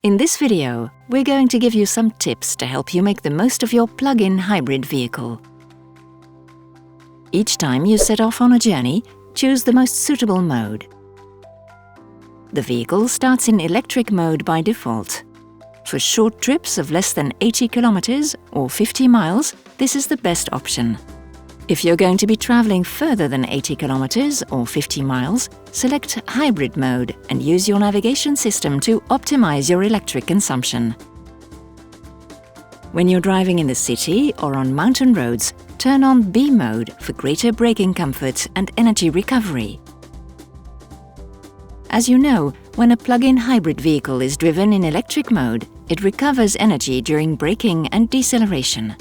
In this video, we're going to give you some tips to help you make the most of your plug-in hybrid vehicle. Each time you set off on a journey, choose the most suitable mode. The vehicle starts in electric mode by default. For short trips of less than 80 kilometers or 50 miles, this is the best option. If you're going to be traveling further than 80 kilometers or 50 miles, select hybrid mode and use your navigation system to optimize your electric consumption. When you're driving in the city or on mountain roads, turn on B mode for greater braking comfort and energy recovery. As you know, when a plug-in hybrid vehicle is driven in electric mode, it recovers energy during braking and deceleration.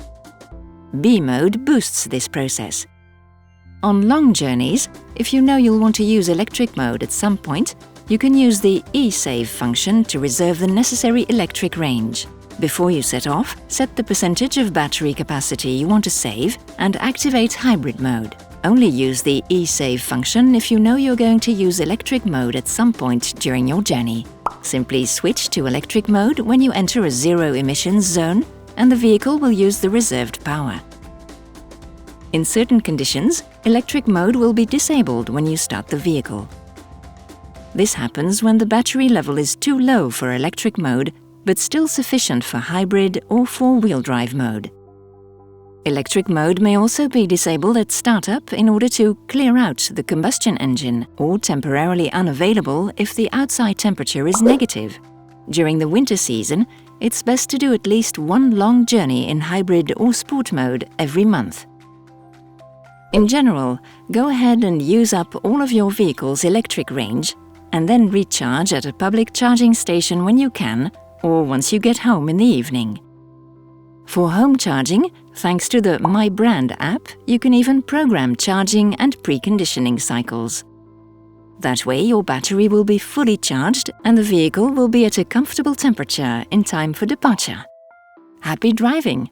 B mode boosts this process. On long journeys, if you know you'll want to use electric mode at some point, you can use the e-save function to reserve the necessary electric range. Before you set off, set the percentage of battery capacity you want to save and activate hybrid mode. Only use the e-save function if you know you're going to use electric mode at some point during your journey. Simply switch to electric mode when you enter a zero-emissions zone, and the vehicle will use the reserved power. In certain conditions, electric mode will be disabled when you start the vehicle. This happens when the battery level is too low for electric mode, but still sufficient for hybrid or four-wheel drive mode. Electric mode may also be disabled at startup in order to clear out the combustion engine, or temporarily unavailable if the outside temperature is negative. During the winter season, it's best to do at least one long journey in hybrid or sport mode every month. In general, go ahead and use up all of your vehicle's electric range and then recharge at a public charging station when you can, or once you get home in the evening. For home charging, thanks to the My Brand app, you can even program charging and preconditioning cycles. That way your battery will be fully charged and the vehicle will be at a comfortable temperature in time for departure. Happy driving!